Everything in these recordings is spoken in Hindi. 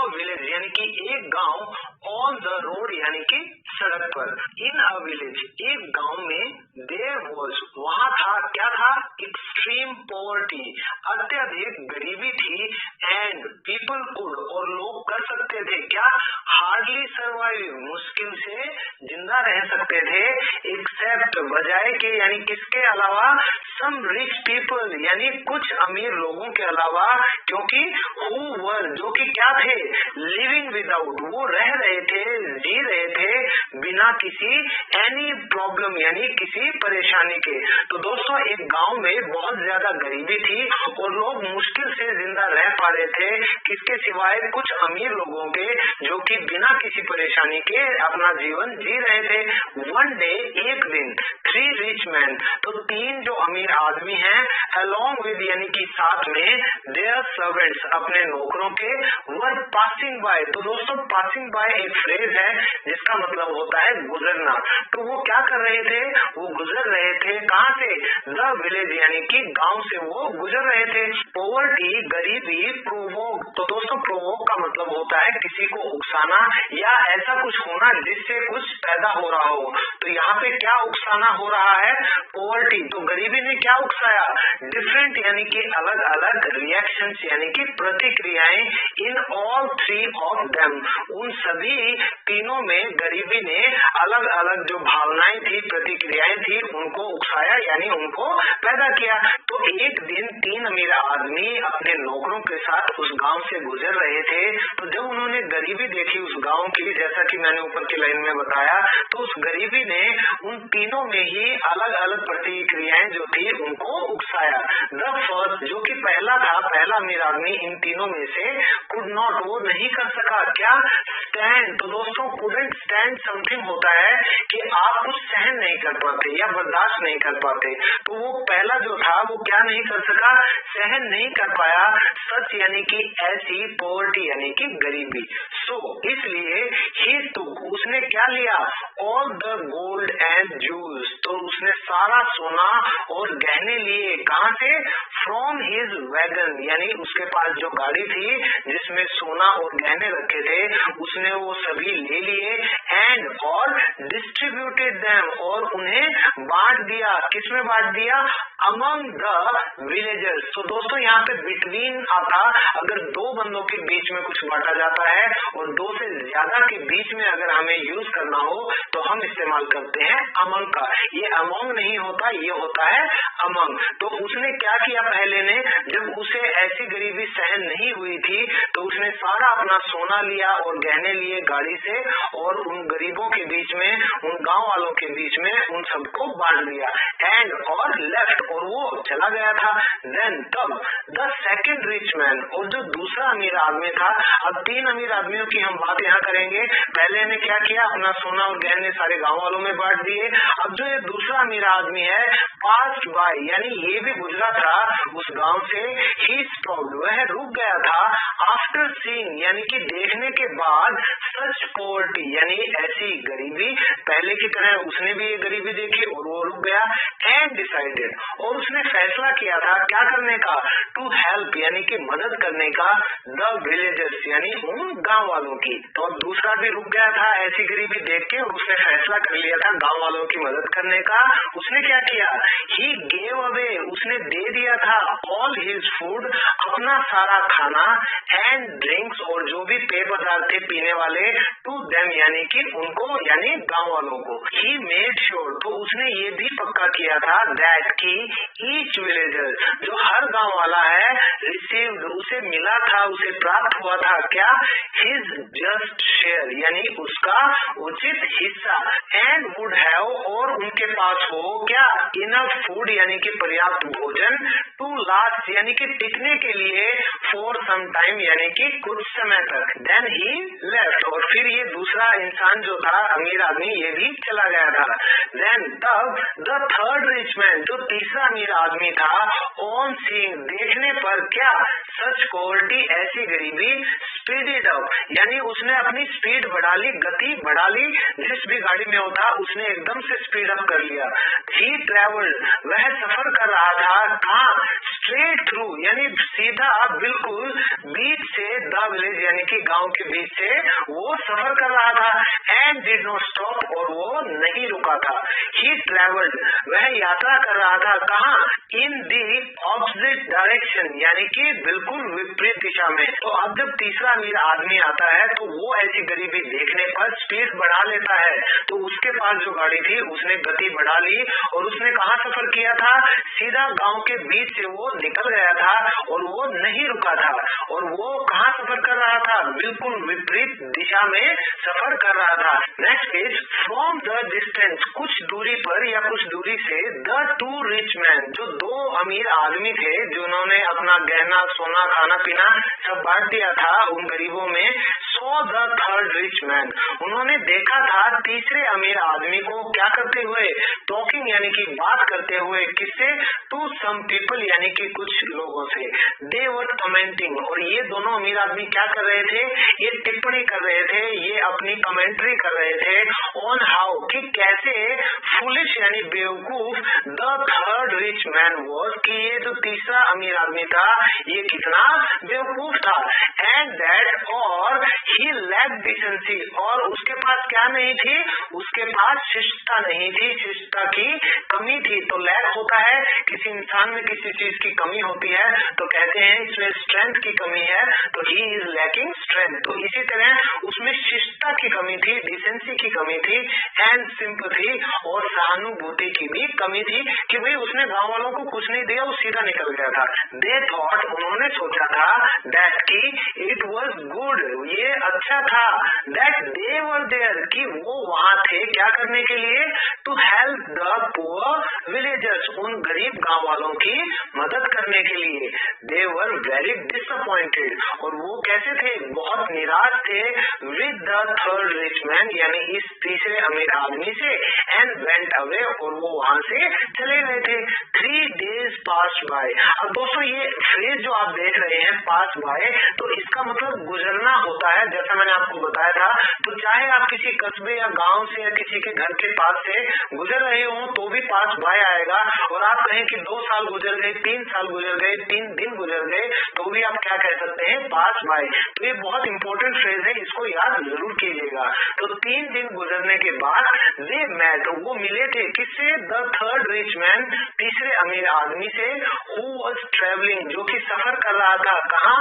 विलेज यानी कि एक गांव, ऑन द रोड यानी कि सड़क पर, इन अ विलेज एक गांव में, देयर वाज वहां था, क्या था, एक्सट्रीम पॉवर्टी अत्यधिक गरीबी थी, एंड पीपल कुड और लोग कर सकते थे क्या, हार्डली सर्वाइव मुश्किल से जिंदा रह सकते थे, एक्सेप्ट बजाय के यानी किसके अलावा, सम रिच पीपल यानी कुछ अमीर लोगों के अलावा, क्योंकि हु वर जो कि क्या थे, लिविंग विदाउट वो रह रहे थे, जी रहे थे बिना किसी एनी प्रॉब्लम यानी किसी परेशानी के। तो दोस्तों एक गांव में बहुत ज्यादा गरीबी थी और लोग मुश्किल से जिंदा रह पा रहे थे, किसके सिवाय, कुछ अमीर लोगों के जो कि बिना किसी परेशानी के अपना जीवन जी रहे थे। वन डे एक दिन, 3 रिच मैन तो 3 जो अमीर आदमी हैं, अलोंग विद यानी कि साथ में, देयर सर्वेंट्स अपने नौकरों के, वर पासिंग बाय। तो दोस्तों पासिंग बाय एक फ्रेज है जिसका मतलब होता है गुजरना। तो वो क्या कर रहे थे, वो गुजर रहे थे कहाँ से, द विलेज यानी कि गांव से वो गुजर रहे थे। पॉवर्टी गरीबी, प्रोवोक तो दोस्तों प्रोवोक का मतलब होता है किसी को उकसाना या ऐसा कुछ होना जिससे कुछ पैदा हो रहा हो। तो यहाँ पे क्या उकसाना हो रहा है, पॉवर्टी, तो गरीबी ने क्या उकसाया, डिफरेंट यानी कि अलग अलग रिएक्शंस यानी कि प्रतिक्रियाएं, इन ऑल 3 ऑफ देम उन सभी तीनों में गरीबी ने अलग अलग जो भावनाएं थी, प्रतिक्रियाएं थी, उनको उकसाया यानी उनको पैदा किया। तो एक दिन 3 अमीर आदमी अपने नौकरों के साथ उस गांव से गुजर रहे थे। तो जब उन्होंने गरीबी देखी उस गांव की, जैसा कि मैंने ऊपर की लाइन में बताया, तो उस गरीबी ने उन तीनों में ही अलग अलग प्रतिक्रियाएं जो थी उनको उकसाया। द फर्स्ट जो कि पहला था, पहला अमीर आदमी इन तीनों में से, कुड नॉट वो नहीं कर सका क्या, स्टैंड। तो दोस्तों कुडंट स्टैंड समथिंग होता है कि आप कुछ सहन नहीं कर पाते या बर्दाश्त नहीं कर पाते। तो वो पहला जो था वो क्या नहीं कर सका, सहन नहीं कर पाया, सच यानी कि ऐसी, पॉवर्टी यानी कि गरीबी। सो इसलिए ही तो उसने क्या लिया, all the gold and jewels तो उसने सारा सोना और गहने लिए, कहाँ से, फ्रॉम हिज वैगन यानी उसके पास जो गाड़ी थी जिसमें सोना और गहने रखे थे, उसने वो सभी ले लिए, एंड और डिस्ट्रीब्यूटेड देम और उन्हें बांट दिया, किसमें बांट दिया, अमंग द विलेजर्स। तो दोस्तों यहाँ पे बिटवीन आता, अगर 2 बंदों के बीच में कुछ बांटा जाता है और 2 से ज्यादा के बीच में अगर हमें यूज करना हो तो हम इस्तेमाल करते हैं अमंग का। ये अमंग नहीं होता, ये होता है अमंग। तो उसने क्या किया, पहले ने जब उसे ऐसी गरीबी सहन नहीं हुई थी तो उसने सारा अपना सोना लिया और गहने लिए गाड़ी से और उन गरीबों के बीच में, उन गांव वालों के बीच में उन सबको बांट दिया, एंड और लेफ्ट और वो चला गया था। देन तब द सेकंड रिच मैन और जो दूसरा अमीर आदमी था, अब 3 अमीर आदमियों की हम बात यहाँ करेंगे। पहले ने क्या किया, अपना सोना और गहने सारे गांव वालों में बांट दिए। अब जो ये दूसरा अमीर आदमी है, पास्ट बाय यानी ये भी गुजरा था उस गांव से, ही स्टॉप्ड वह रुक गया था, आफ्टर सीइंग यानी कि देखने के बाद, सच पॉवर्टी यानी ऐसी गरीबी, पहले की तरह उसने भी ये गरीबी देखी और वो रुक गया, एंड डिसाइडेड और उसने फैसला किया था क्या करने का, टू हेल्प यानी कि मदद करने का, द विलेजर्स यानी उन गांव वालों की। तो दूसरा भी रुक गया था ऐसी गरीबी देख के और उसने फैसला कर लिया था गांव वालों की मदद करने का। उसने क्या किया, ही गेव अवे उसने दे दिया था, ऑल हिज फूड अपना सारा खाना, एंड ड्रिंक्स और जो भी पेय पदार्थ थे पीने वाले, टू देम यानी कि उनको यानी गांव वालों को। ही मेड श्योर तो उसने ये भी पक्का किया था, दैट की ईच विलेजर जो हर गांव वाला है, रिसीव्ड उसे मिला था, उसे प्राप्त हुआ था क्या, हिज जस्ट शेयर यानी उसका उचित हिस्सा, एंड वुड हैव और उनके पास हो क्या, इनफ फूड यानी कि पर्याप्त भोजन, टू लास्ट यानी कि टिकने के लिए, फॉर सम टाइम यानी कि कुछ समय तक। देन ही लेफ्ट और फिर ये दूसरा इंसान जो था अमीर आदमी ये भी चला गया था। देन तब द थर्ड रिच मैन जो तीसरा अमीर आदमी था, ऑन सीइंग देखने पर क्या, सच पॉवर्टी ऐसी गरीबी, स्पीडेड अप यानी उसने अपनी स्पीड बढ़ा ली, गति बढ़ा ली, जिस भी गाड़ी में होता उसने एकदम से स्पीड अप कर लिया। ही ट्रेवल्ड वह सफर कर रहा था कहाँ, स्ट्रेट थ्रू यानी सीधा बिल्कुल बीच से द विलेज यानी कि गांव के बीच से वो सफर कर रहा था एंड डिड नॉट स्टॉप और वो नहीं रुका था। ही ट्रेवल्ड वह यात्रा कर रहा था कहाँ? इन दी ऑपोजिट डायरेक्शन यानी कि बिल्कुल विपरीत दिशा में। तो अब जब तीसरा अमीर आदमी आता है तो वो ऐसी गरीबी देखने पर स्पीड बढ़ा लेता है। तो उसके पास जो गाड़ी थी उसने गति बढ़ा ली और उसने कहाँ सफर किया था? सीधा गांव के बीच से वो निकल गया था और वो नहीं रुका था। और वो कहाँ सफर कर रहा था? बिल्कुल विपरीत दिशा में सफर कर रहा था। Next is from the distance कुछ दूरी पर या कुछ दूरी से द टू रिच मैन जो दो अमीर आदमी थे जिन्होंने अपना गहना सोना खाना पीना सब बांट दिया था उन गरीबों में, so the third rich man उन्होंने देखा था तीसरे अमीर आदमी को क्या करते हुए? टॉकिंग यानी कि बात करते हुए। किससे? टू सम पीपल यानी कि कुछ लोगों से। दे वर कमेंटिंग और ये दोनों अमीर आदमी क्या कर रहे थे? ये टिप्पणी कर रहे थे, ये अपनी कमेंट्री कर रहे थे ऑन हाउ कि कैसे फुलिश यानी बेवकूफ the third rich man was कि ये जो तीसरा अमीर आदमी था ये कितना बेवकूफ था। एंड दैट और ही लैक डिसेंसी और उसके पास क्या नहीं थी? उसके पास शिष्टता नहीं थी, शिष्टता की कमी थी। तो लैक होता है किसी इंसान में किसी चीज की कमी होती है तो कहते हैं इसमें स्ट्रेंथ की कमी है तो ही इज लैकिंग स्ट्रेंथ। तो इसी तरह उसमें शिष्टता की कमी थी, डिसेंसी की कमी थी एंड सिंपैथी और सहानुभूति की भी कमी थी कि भाई उसने गांव वालों को कुछ नहीं दिया, वो सीधा निकल गया था। दे थॉट उन्होंने सोचा था दैट की इट वाज गुड ये अच्छा था, दैट दे वर देयर कि वो वहां थे क्या करने के लिए? To help the poor villagers उन गरीब गांव वालों की मदद करने के लिए। दे वर वेरी डिसअपॉइंटेड और वो कैसे थे? बहुत निराश थे with the third rich man यानी इस तीसरे अमीर आदमी से एंड वेंट अवे और वो वहां से चले गए थे। 3 days passed by। अब दोस्तों ये फ्रेज जो आप देख रहे हैं पास बाय तो इसका मतलब गुजरना होता है। जैसा मैंने आपको बताया था तो चाहे आप किसी कस्बे या गांव से या किसी के घर के पास से गुजर रहे हो तो भी पास बाय आएगा। और आप कहें कि 2 साल गुजर गए, 3 साल गुजर गए, 3 दिन गुजर गए तो भी आप क्या कह सकते हैं? पास बाय। तो ये बहुत इंपॉर्टेंट फ्रेज है, इसको याद जरूर कीजिएगा। तो 3 दिन गुजरने के बाद दे मेट वो मिले थे किससे? द थर्ड रिच मैन तीसरे अमीर आदमी से हु वाज ट्रेवलिंग जो कि सफर कर रहा था कहाँ?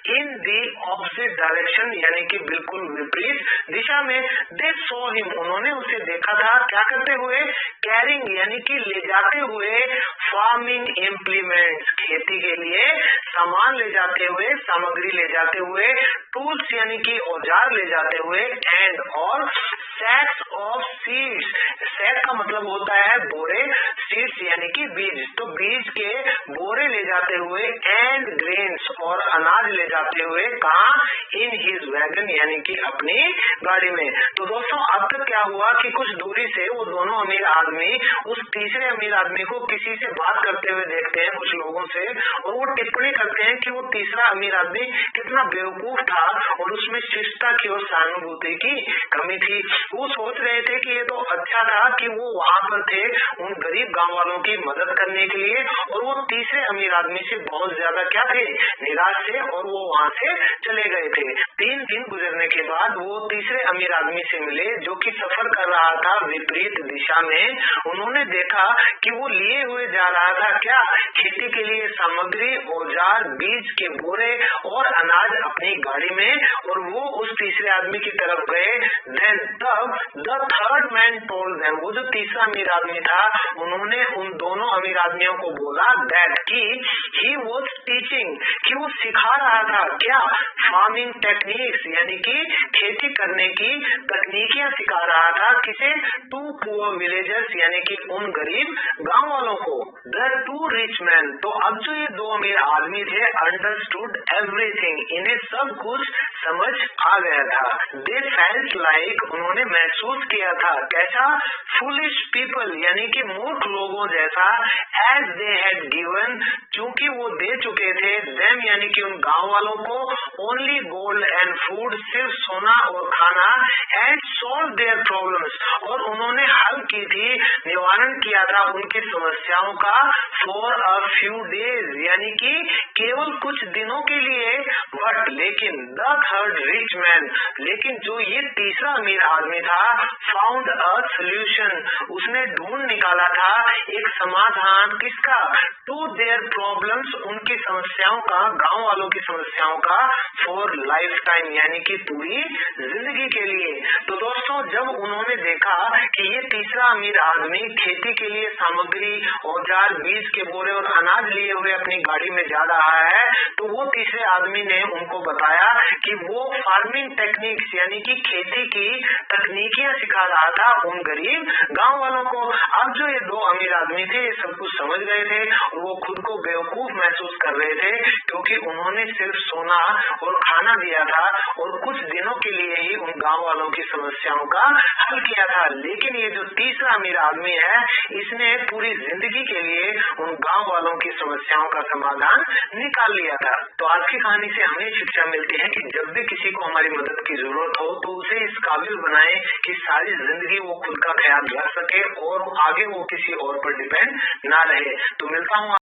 इन दी ऑपोजिट डायरेक्शन यानी कि बिल्कुल विपरीत दिशा में। दे सॉ हिम उन्होंने उसे देखा था क्या करते हुए? कैरिंग यानी कि ले जाते हुए फार्मिंग इम्प्लीमेंट्स खेती के लिए सामान ले जाते हुए, सामग्री ले जाते हुए, टूल्स यानी कि औजार ले जाते हुए एंड और सैक्स ऑफ सीड्स। सैक का मतलब होता है बोरे, सीड्स यानी कि बीज। तो बीज के बोरे ले जाते हुए एंड ग्रेन्स और अनाज ले जाते हुए कहाँ? इन हिज वैगन यानी कि अपनी गाड़ी में। तो दोस्तों अब तक क्या हुआ कि कुछ दूरी से वो दोनों अमीर आदमी उस तीसरे अमीर आदमी को किसी से बात करते हुए देखते हैं कुछ लोगों से और वो टिप्पणी करते हैं कि वो तीसरा अमीर आदमी कितना बेवकूफ था और उसमें शिष्टता की और सहानुभूति की कमी थी। वो सोच रहे थे कि ये तो अच्छा था कि वो वहां पर थे उन गरीब गांव वालों की मदद करने के लिए और वो तीसरे अमीर आदमी से बहुत ज्यादा क्या थे? निराश थे और वो वहां से चले गए थे। 3 दिन गुजरने के बाद वो तीसरे अमीर आदमी से मिले जो कि सफर कर रहा था विपरीत दिशा में। उन्होंने देखा कि वो लिए हुए जा रहा था क्या? खेती के लिए सामग्री, औजार, बीज के बोरे और अनाज अपनी गाड़ी में और वो उस तीसरे आदमी की तरफ गए। देन तब the third man told them वो जो तीसरा अमीर आदमी था उन्होंने उन दोनों अमीर आदमियों को बोला दैट की ही वाज टीचिंग कि वो सिखा रहा था क्या? फार्मिंग टेक्निक्स यानी कि खेती करने की तकनीकियां सिखा रहा था किसे? टू पुअर विलेजर्स यानी कि उन गरीब गांव वालों को। द टू रिच मैन तो अब जो ये दो अमीर आदमी थे अंडरस्टूड एवरीथिंग इन्हें सब कुछ समझ आ गया था। दे फेल्ट लाइक उन्होंने महसूस किया था कैसा? फुलिश पीपल यानी कि मूर्ख लोगों जैसा। एज दे हैड गिवन क्योंकि वो दे चुके थे देम यानी कि उन गांव वालों को ओनली गोल्ड एंड फूड सिर्फ सिर्फ सोना और खाना एंड सॉल्व देयर प्रॉब्लम्स, और उन्होंने हल की थी, निवारण किया था उनकी समस्याओं का फॉर अ फ्यू डेज, यानी कि केवल कुछ दिनों के लिए। बट लेकिन द थर्ड रिच मैन, लेकिन जो ये तीसरा अमीर आदमी था, फाउंड अ सोल्यूशन, उसने ढूंढ निकाला था एक समाधान, किसका? टू देयर प्रॉब्लम्स, उनकी समस्याओं का, गांव वालों की समस्याओं का, फॉर लाइफ टाइम, यानी कि पूरी जिंदगी के लिए। तो दोस्तों, जब उन्होंने देखा कि ये तीसरा अमीर आदमी खेती के लिए सामग्री, औजार, बीज के बोरे और अनाज लिए हुए अपनी गाड़ी में जा रहा है, तो वो तीसरे आदमी ने उनको बताया कि वो फार्मिंग टेक्निक्स, यानी कि खेती की तकनीकियां सिखा रहा था उन गरीब गांव वालों को। अब जो ये दो अमीर आदमी थे, ये सब कुछ समझ गए थे और वो खुद को बेवकूफ महसूस कर रहे थे, क्योंकि उन्होंने सिर्फ सोना और खाना दिया था और कुछ दिनों के लिए ही उन गांव वालों की समस्याओं का हल किया था। लेकिन ये जो तीसरा अमीर आदमी है, इसने पूरी जिंदगी के लिए उन गांव वालों की समस्याओं का समाधान निकाल लिया था। तो आज की कहानी से हमें शिक्षा मिलती है कि जब भी किसी को हमारी मदद की जरूरत हो, तो उसे इस काबिल बनाए कि सारी जिंदगी वो खुद का ख्याल रख सके और आगे वो किसी और पर डिपेंड ना रहे। तो मिलता हूँ